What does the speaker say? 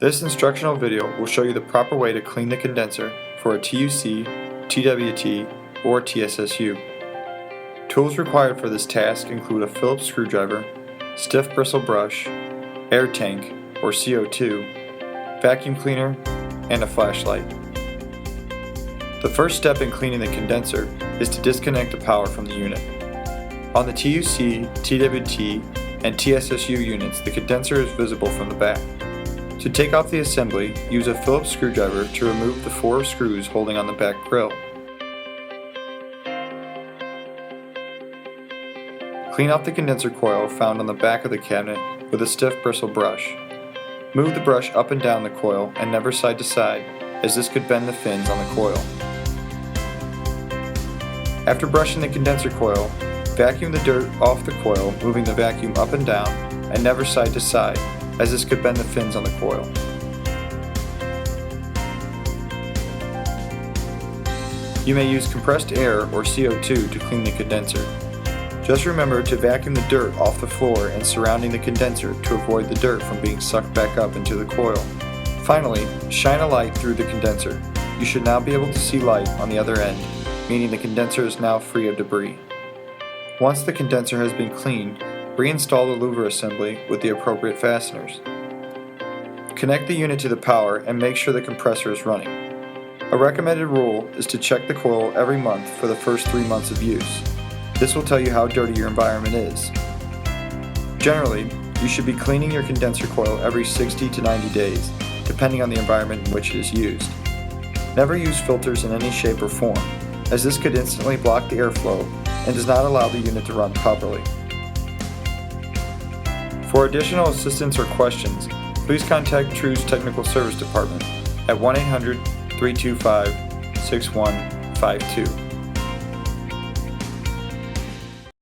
This instructional video will show you the proper way to clean the condenser for a TUC, TWT, or TSSU. Tools required for this task include a Phillips screwdriver, stiff bristle brush, air tank or CO2, vacuum cleaner, and a flashlight. The first step in cleaning the condenser is to disconnect the power from the unit. On the TUC, TWT, and TSSU units, the condenser is visible from the back. To take off the assembly, use a Phillips screwdriver to remove the 4 screws holding on the back grill. Clean off the condenser coil found on the back of the cabinet with a stiff bristle brush. Move the brush up and down the coil and never side to side, as this could bend the fins on the coil. After brushing the condenser coil, vacuum the dirt off the coil, moving the vacuum up and down and never side to side, as this could bend the fins on the coil. You may use compressed air or CO2 to clean the condenser. Just remember to vacuum the dirt off the floor and surrounding the condenser to avoid the dirt from being sucked back up into the coil. Finally, shine a light through the condenser. You should now be able to see light on the other end, meaning the condenser is now free of debris. Once the condenser has been cleaned, reinstall the louver assembly with the appropriate fasteners. Connect the unit to the power and make sure the compressor is running. A recommended rule is to check the coil every month for the first 3 months of use. This will tell you how dirty your environment is. Generally, you should be cleaning your condenser coil every 60 to 90 days, depending on the environment in which it is used. Never use filters in any shape or form, as this could instantly block the airflow and does not allow the unit to run properly. For additional assistance or questions, please contact True's Technical Service Department at 1-800-325-6152.